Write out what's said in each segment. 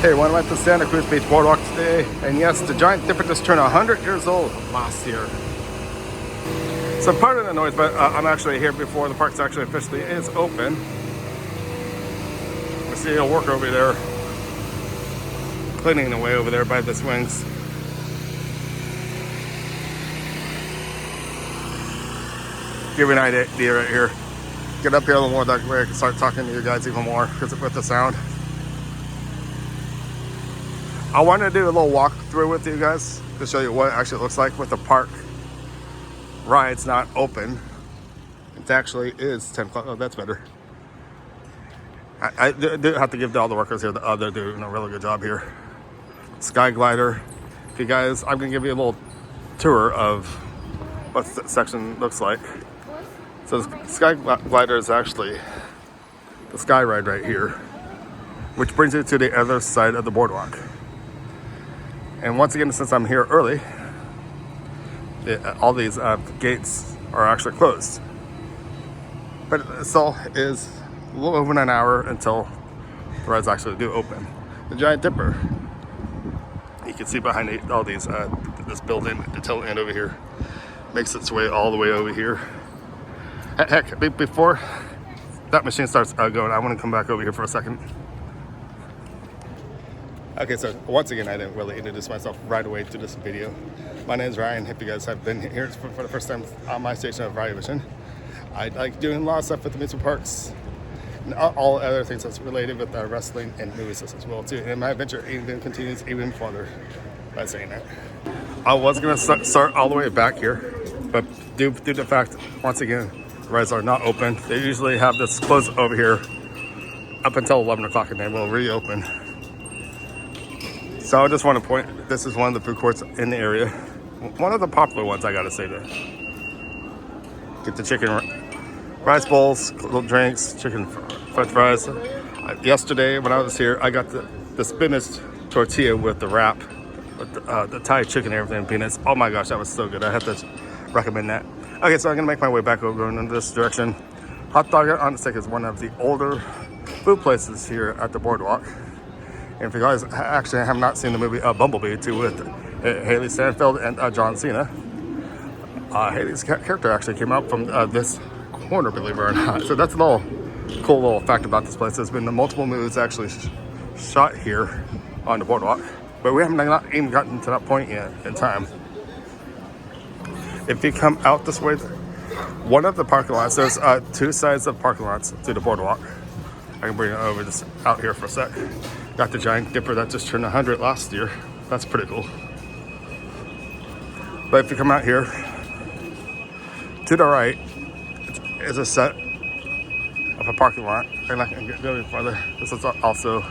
Hey, when I went to Santa Cruz Beach Boardwalk today, and yes, the giant dipper just turned 100 years old last year. So pardon the noise, but I'm actually here before the park's actually officially is open. I see a worker over there cleaning away over there by the swings. Give you an idea right here. Get up here a little more, that way I can start talking to you guys even more because with the sound. I wanted to do a little walkthrough with you guys to show you what it actually looks like with the park rides not open. It actually is 10 o'clock. Oh, that's better. I do have to give all the workers here, they're doing a really good job here. Sky glider. If you guys, I'm going to give you a little tour of what the section looks like. So the sky glider is actually the sky ride right here, which brings you to the other side of the boardwalk. And once again, since I'm here early, all these gates are actually closed. But it still is a little over an hour until the rides actually do open. The Giant Dipper, you can see behind all these, this building, the tail end over here, makes its way all the way over here. Heck, before that machine starts going, I want to come back over here for a second. Okay, so once again, I didn't really introduce myself right away to this video. My name is Ryan. If you guys have been here for the first time on my station of Ryan Vision, I like doing a lot of stuff with the amusement parks and all other things that's related with wrestling and movies as well too. And my adventure even continues even further by saying that. I was gonna start all the way back here, but due to the fact, once again, rides are not open. They usually have this closed over here up until 11 o'clock and then we'll reopen. So I just want to point, this is one of the food courts in the area. One of the popular ones, I gotta say that. Get the chicken rice bowls, little drinks, chicken french fries. Yesterday when I was here, I got the spinach tortilla with the wrap, with the Thai chicken and everything, peanuts. Oh my gosh, that was so good. I have to recommend that. Okay, so I'm gonna make my way back over in this direction. Hot Dog on the Stick is one of the older food places here at the boardwalk. And if you guys actually have not seen the movie Bumblebee too, with Haley Steinfeld and John Cena, Haley's character actually came out from this corner, believe it or not. So that's a cool little fact about this place. There's been multiple movies actually shot here on the boardwalk, but we haven't not even gotten to that point yet in time. If you come out this way, one of the parking lots, there's two sides of parking lots to the boardwalk. I can bring it over just out here for a sec. Got the Giant Dipper that just turned 100 last year. That's pretty cool. But if you come out here, to the right is a set of a parking lot. I'm not going to go any farther. This is also,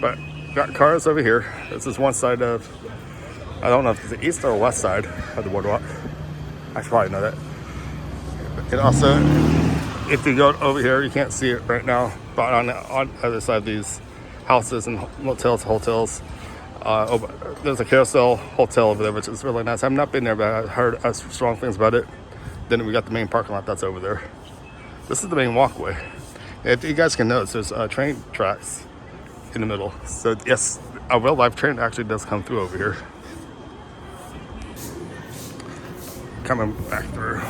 but got cars over here. This is one side of, I don't know if it's the east or west side of the boardwalk. I should probably know that. And also, if you go over here, you can't see it right now, but on the other side of these houses and motels, hotels, there's a carousel hotel over there, which is really nice. I've not been there, but I heard strong things about it. Then we got the main parking lot that's over there. This is the main walkway. If you guys can notice, there's train tracks in the middle. So yes, a real life train actually does come through over here. Coming back through.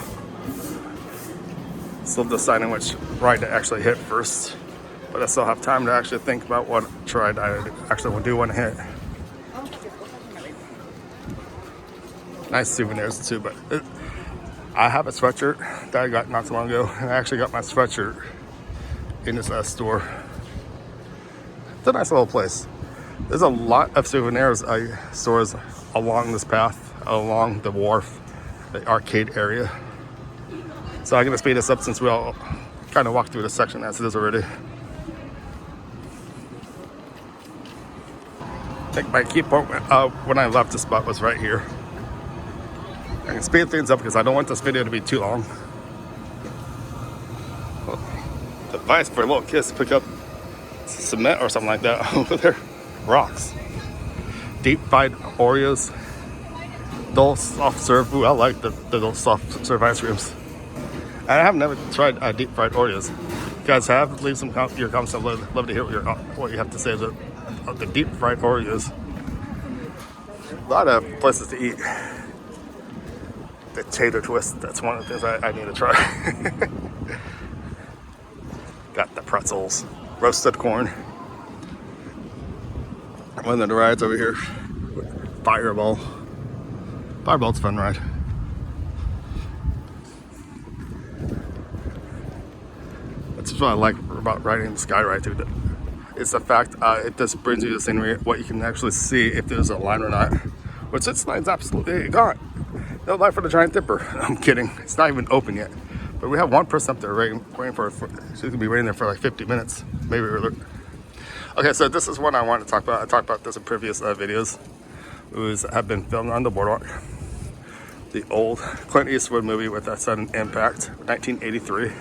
Still deciding which ride to actually hit first, but I still have time to actually think about what ride I actually do want to hit. Nice souvenirs too, but I have a sweatshirt that I got not so long ago, and I actually got my sweatshirt in this store. It's a nice little place. There's a lot of souvenirs stores along this path, along the wharf, the arcade area. So I'm gonna speed this up since we all kind of walked through this section as it is already. I think my key point when I left the spot was right here. I can speed things up because I don't want this video to be too long. Well, advice for a little kids to pick up cement or something like that over there. Rocks. Deep fried Oreos. Those soft serve. Ooh, I like the soft serve ice creams. I have never tried deep fried Oreos. guys have, leave some your comments. I'd love to hear what you have to say about the deep fried Oreos. A lot of places to eat. The tater twist, that's one of the things I need to try. Got the pretzels, roasted corn. One of the rides over here, Fireball. Fireball's a fun ride. That's what I like about riding the sky ride too. It's the fact it just brings you the scenery, what you can actually see if there's a line or not. Which this line's absolutely gone. No line for the Giant Dipper. I'm kidding. It's not even open yet. But we have one person up there waiting for she's gonna be waiting there for like 50 minutes, maybe earlier. Okay, so this is what I wanted to talk about. I talked about this in previous videos. Have been filmed on the boardwalk. The old Clint Eastwood movie with that sudden impact, 1983.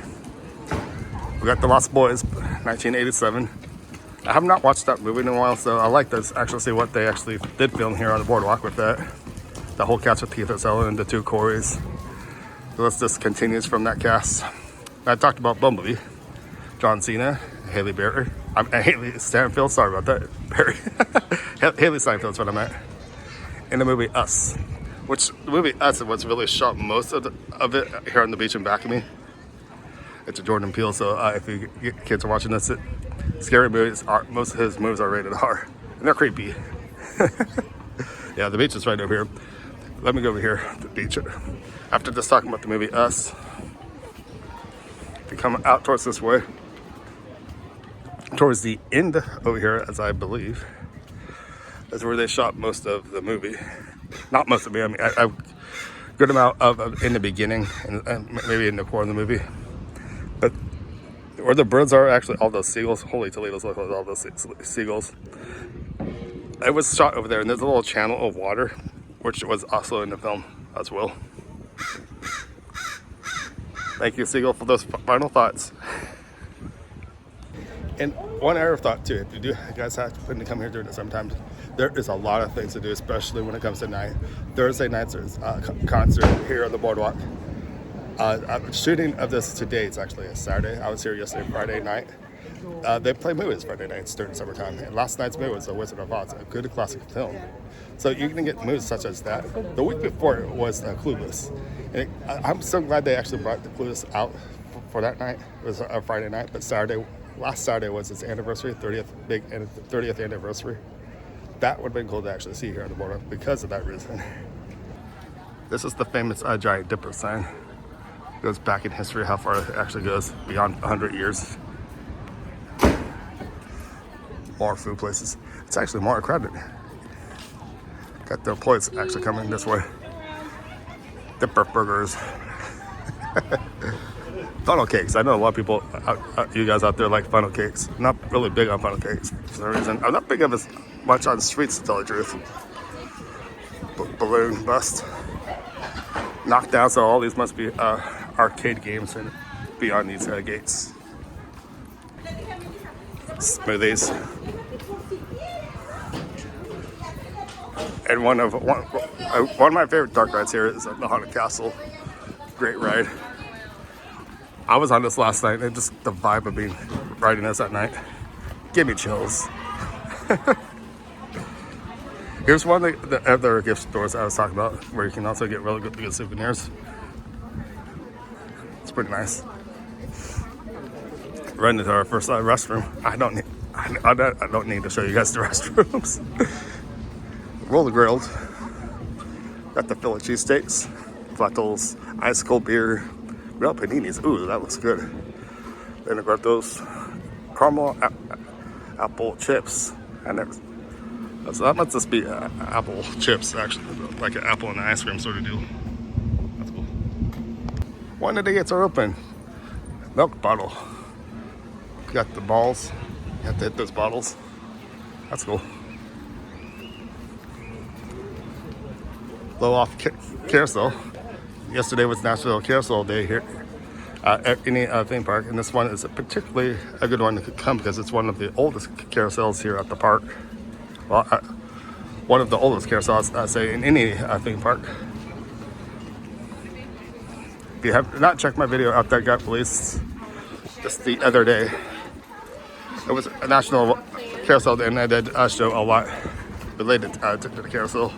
We got The Lost Boys, 1987. I have not watched that movie in a while, so I like to actually see what they actually did film here on the boardwalk with that. The whole cast with Keith Ursello and the two Corys. So this just continues from that cast. I talked about Bumblebee, John Cena, Haley Berry. Haley Steinfeld, sorry about that, Berry. Haley Steinfeld's what I meant. In the movie Us, which the movie Us was really shot most of it here on the beach in back of me. It's a Jordan Peele, so if you kids are watching this, scary movies, most of his movies are rated R, and they're creepy. Yeah, the beach is right over here. Let me go over here to the beach. After just talking about the movie Us, if you come out towards this way, towards the end over here, as I believe, is where they shot most of the movie. Not most of it, I mean, a good amount of in the beginning and maybe in the core of the movie. But where the birds are, actually all those seagulls, holy Toledo's, look at all those seagulls. It was shot over there, and there's a little channel of water, which was also in the film as well. Thank you, Seagull, for those final thoughts. And one area of thought too, if you guys happen to come here during the summertime, there is a lot of things to do, especially when it comes to night. Thursday nights there's a concert here on the boardwalk. Shooting of this today, it's actually a Saturday. I was here yesterday, Friday night. They play movies Friday nights during summertime. And last night's movie was The Wizard of Oz, a good classic film. So you can get movies such as that. The week before was Clueless. And I'm so glad they actually brought the Clueless out for that night. It was a Friday night, but last Saturday was its anniversary, 30th anniversary. That would have been cool to actually see here on the boardwalk because of that reason. This is the famous Giant Dipper sign. It goes back in history, how far it actually goes, beyond 100 years. More food places. It's actually more crowded. Got the employees actually coming this way. Dipper burgers. Funnel cakes. I know a lot of people, you guys out there like funnel cakes. I'm not really big on funnel cakes for some reason. I'm not big of as much on sweets, to tell the truth. Balloon bust. Knocked down, so all these must be arcade games and beyond these gates. Smoothies. And one of my favorite dark rides here is the Haunted Castle. Great ride. I was on this last night, and just the vibe of being riding this at night, give me chills. Here's one of the other gift stores I was talking about, where you can also get really good souvenirs. It's pretty nice. Run into our first restroom. I don't need to show you guys the restrooms. Roller grilled. Got the Philly cheesesteaks, Flattles, ice cold beer, real paninis. Ooh, that looks good. Then I got those caramel apple chips, and so that must just be apple chips, actually, like an apple and ice cream sort of deal. That's cool. One of the gates are open. Milk bottle. Got the balls. You have to hit those bottles. That's cool. Blow off carousel. Yesterday was National Carousel Day here at any theme park, and this one is particularly a good one to come because it's one of the oldest carousels here at the park. Well, one of the oldest carousels, I say, in any theme park. If you have not checked my video out that got released just the other day. It was a national carousel, and I did show a lot related to the carousel.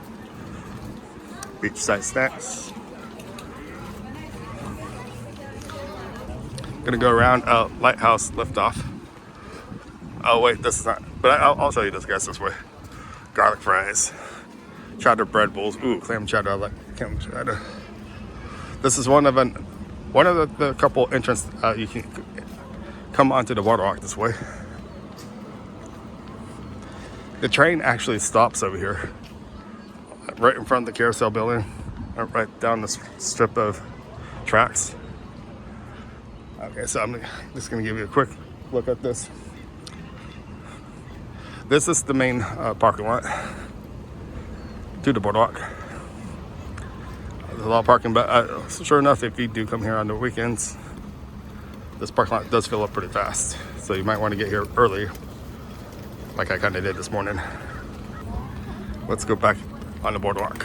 Beachside snacks. Gonna go around Lighthouse Liftoff. Oh wait, this is not. But I'll show you this, guys. This way. Garlic fries, cheddar bread bowls. Ooh, clam cheddar. I like clam cheddar. This is one of the couple entrance you can come onto the boardwalk this way. The train actually stops over here, right in front of the carousel building, right down this strip of tracks. Okay, so I'm just gonna give you a quick look at this. This is the main parking lot to the boardwalk. There's a lot of parking, but sure enough, if you do come here on the weekends, this parking lot does fill up pretty fast. So you might want to get here early, like I kind of did this morning. Let's go back on the boardwalk.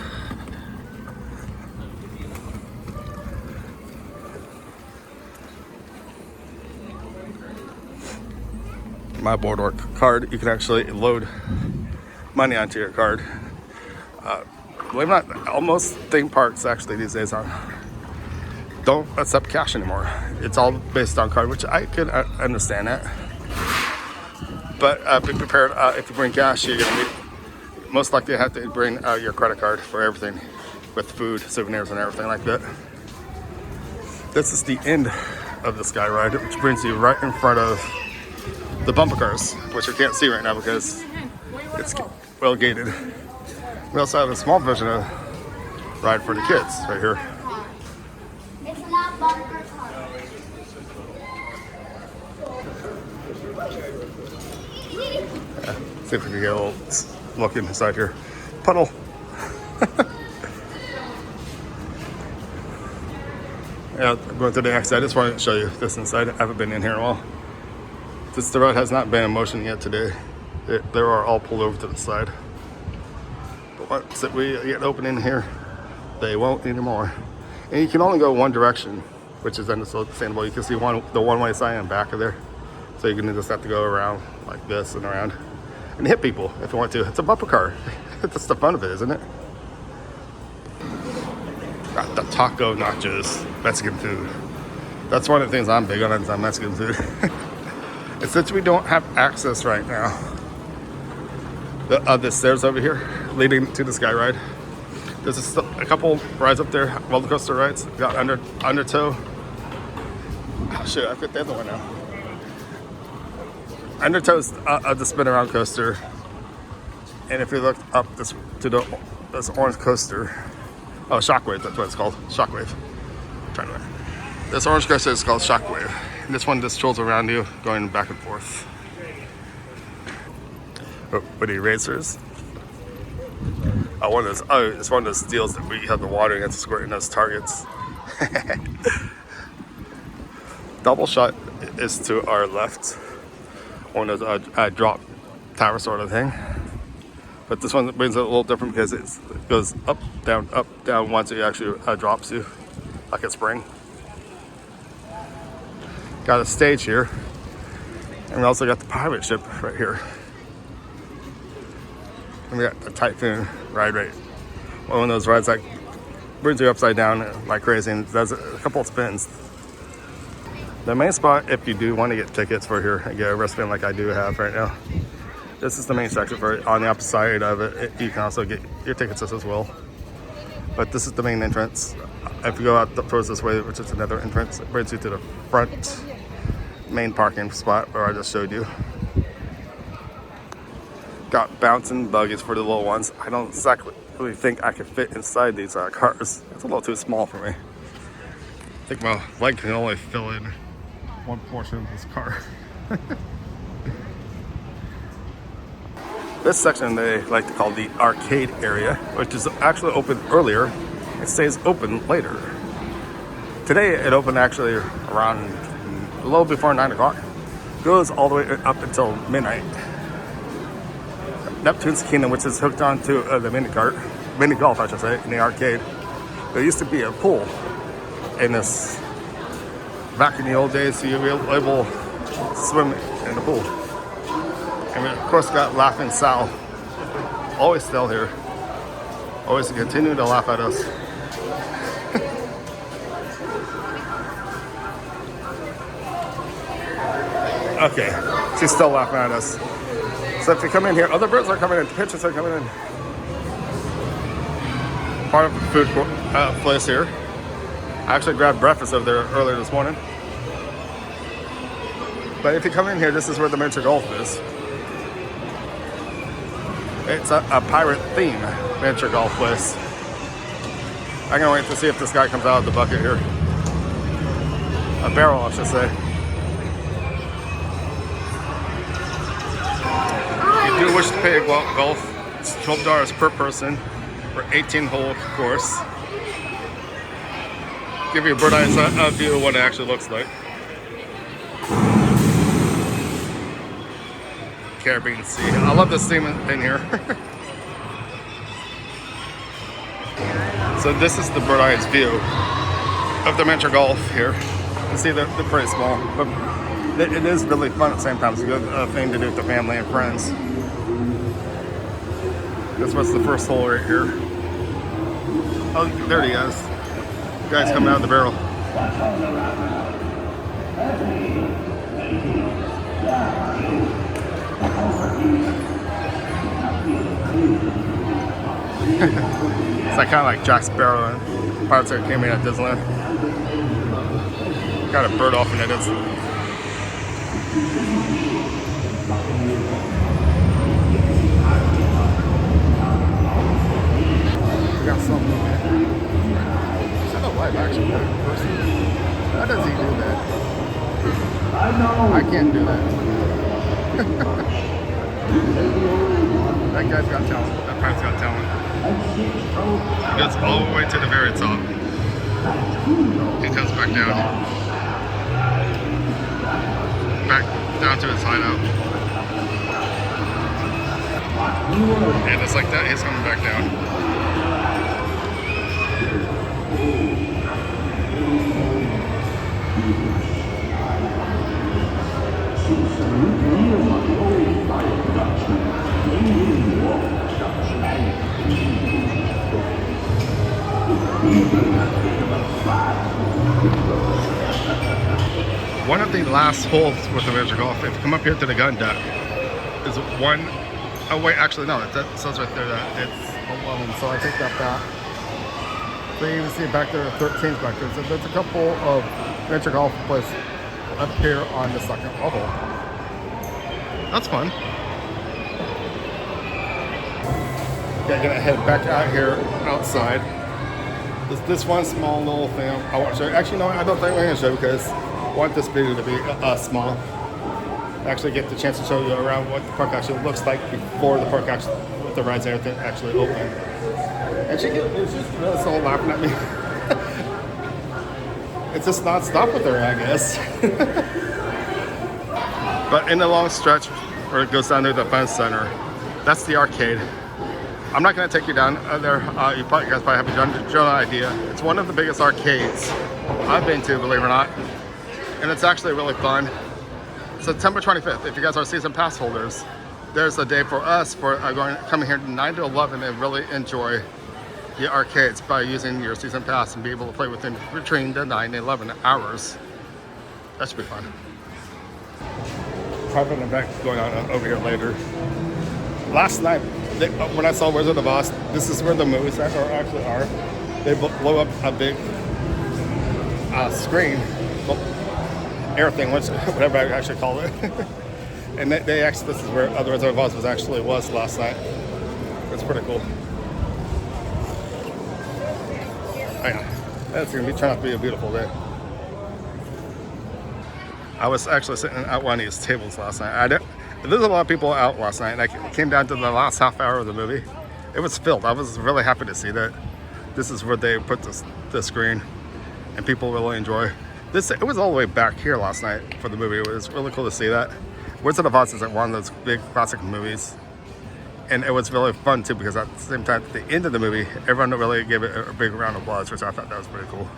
My boardwalk card, you can actually load money onto your card. Believe it or not, almost theme parks actually these days don't accept cash anymore. It's all based on card, which I could understand that. But be prepared, if you bring cash, you're gonna most likely have to bring your credit card for everything, with food, souvenirs, and everything like that. This is the end of the Sky Ride, which brings you right in front of the bumper cars, which you can't see right now because it's well gated. We also have a small version of ride for the kids right here. It's not bumper car. See if we can get a little look inside here. Puddle. Yeah, going to the next side. I just wanted to show you this inside. I haven't been in here in a while. The road has not been in motion yet today. They are all pulled over to the side. But once we get open in here, they won't anymore. And you can only go one direction, which is understandable. You can see the one-way sign in back of there. So you can just have to go around like this and around and hit people if you want to. It's a bumper car. That's the fun of it, isn't it? Got the taco nachos, Mexican food. That's one of the things I'm big on, is on Mexican food. And since we don't have access right now, the stairs over here leading to the Sky Ride, there's a couple rides up there, roller coaster rides. We got Undertow. Oh shit, I forget the other one now. Undertow's the spin around coaster, and if you look up this orange coaster, oh, Shockwave, that's what it's called, Shockwave. This orange coaster is called Shockwave. And this one just strolls around you, going back and forth. Woody racers. It's one of those deals that we have the water against squirting those targets. Double shot is to our left. One of those drop tower sort of thing. But this one brings it a little different because it goes up, down once it actually drops you, like a spring. Got a stage here. And we also got the pirate ship right here. And we got the Typhoon ride right. One of those rides that brings you upside down like crazy and does a couple of spins. The main spot, if you do want to get tickets for here and get a wristband like I do have right now, this is the main section for it. On the opposite side of it, you can also get your tickets as well. But this is the main entrance. If you go out towards this way, which is another entrance, it brings you to the front main parking spot where I just showed you. Got bouncing buggies for the little ones. I don't exactly really think I could fit inside these cars. It's a little too small for me. I think my leg can only fill in one portion of this car. This section they like to call the arcade area, which is actually open earlier. It stays open later. Today it opened actually around a little before 9 o'clock. Goes all the way up until midnight. Neptune's Kingdom, which is hooked onto the mini golf, I should say, in the arcade. There used to be a pool in this back in the old days, you were able to swim in the pool. And we, of course, got Laughing Sal. Always still here. Always continue to laugh at us. Okay, she's still laughing at us. So if you come in here, other birds are coming in, pictures are coming in. Part of the food place here. I actually grabbed breakfast over there earlier this morning. But if you come in here, this is where the miniature golf is. It's a pirate theme miniature golf place. I'm gonna wait to see if this guy comes out of the bucket here. A barrel, I should say. If you do wish to pay a golf, it's $12 per person for 18-hole course. Give you a bird's eye view of what it actually looks like. Caribbean Sea. I love this theme in here. So this is the bird's eye view of the miniature golf here. You see they're pretty small, but it is really fun at the same time. It's a good thing to do with the family and friends. This was the first hole right here. Oh, there he is. The guy's coming out of the barrel. It's like kind of like Jack Sparrow and Pirates of the Caribbean at Disneyland. Got a bird off in it. We got something in there. Is that a live action person? How does he do that? I can't do that. That guy's got talent. That pirat's got talent. He goes all the way to the very top. He comes back down. Back down to his hideout. And just like that, he's coming back down. One of the last holes with the miniature golf, if you come up here to the gun deck, is one. Oh wait, actually no, it says right there that it's 11. So I take that back. So you can see back there, 13's back there. So there's a couple of miniature golf places up here on the second level. That's fun. Okay, I'm gonna head back out here outside. This one small little thing I want to show you. Actually, no, I don't think I'm going to show you because I want this video to be small. Actually get the chance to show you around what the park actually looks like before the park actually, with the rides and everything actually open. And she's just really so laughing at me. It's just non-stop with her, I guess. But in the long stretch where it goes down to the fun center, that's the arcade. I'm not going to take you down there. You guys probably have a general idea. It's one of the biggest arcades I've been to, believe it or not. And it's actually really fun. September 25th, if you guys are season pass holders, there's a day for us for coming here 9 to 11 and really enjoy the arcades by using your season pass and be able to play within between the 9 and 11 hours. That should be fun. Probably an event going on over here later. Last night, when I saw Wizard of Oz, this is where the movies actually are. They blow up a big screen, air thing, whatever I actually call it. And they actually, this is where the Wizard of Oz was last night. It's pretty cool. Oh yeah, that's gonna turn out to be a beautiful day. I was actually sitting at one of these tables last night. There's a lot of people out last night, and I came down to the last half hour of the movie. It was filled. I was really happy to see that. This is where they put the screen, and people really enjoy this. It was all the way back here last night for the movie. It was really cool to see that. Wizard of Oz is like one of those big classic movies, and it was really fun too because at the same time, at the end of the movie, everyone really gave it a big round of applause, which I thought that was pretty cool.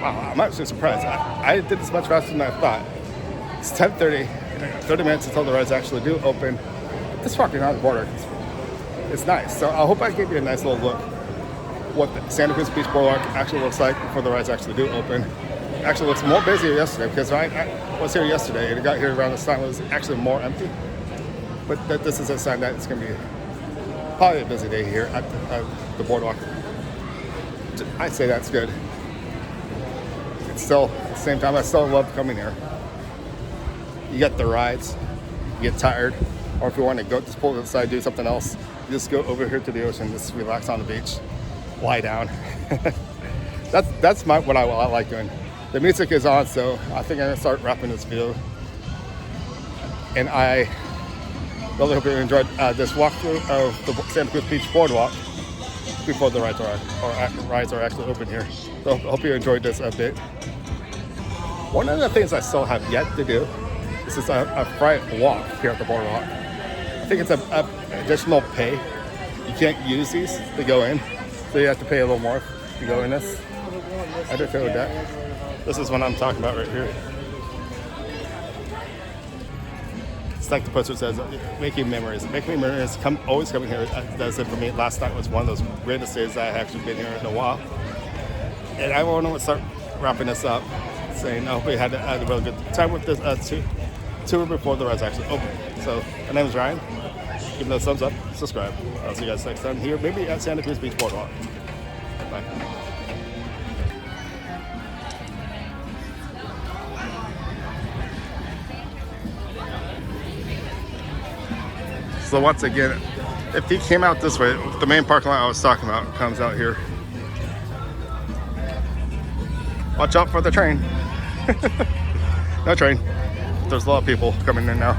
Wow, I'm actually surprised. I did this much faster than I thought. It's 10:30, 30 minutes until the rides actually do open. This walking around the border, it's nice. So I hope I gave you a nice little look what the Santa Cruz Beach Boardwalk actually looks like before the rides actually do open. It actually looks more busier yesterday because I was here yesterday and it got here around this time. It was actually more empty. But this is a sign that it's going to be probably a busy day here at the boardwalk. I'd say that's good. It's still, at the same time, I still love coming here. You get the rides, you get tired, or if you want to go just pull to the side, do something else, you just go over here to the ocean, just relax on the beach, lie down. that's what I like doing. The music is on, so I think I'm gonna start wrapping this video. And I really hope you enjoyed this walkthrough of the Santa Cruz Beach Boardwalk before the rides are actually open here. So I hope you enjoyed this update. One of the things I still have yet to do is a private walk here at the boardwalk. I think it's a additional pay. You can't use these to go in, so you have to pay a little more to go in this. I did feel that. This is what I'm talking about right here. It's like the poster says, making memories. Making memories, always coming here. That's it for me. Last night was one of those greatest days that I have actually been here in a while. And I want to start wrapping this up, saying I hope you had a really good time with this tour before the rides actually open. So my name is Ryan. Give me a thumbs up, subscribe. I'll see you guys next time here, maybe at Santa Cruz Beach Boardwalk. Bye. So once again, if you came out this way, the main parking lot I was talking about comes out here. Watch out for the train. No train. There's a lot of people coming in now.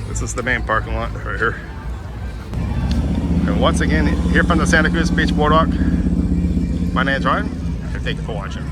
This is the main parking lot right here. And once again, here from the Santa Cruz Beach Boardwalk, my name is Ryan, and thank you for watching.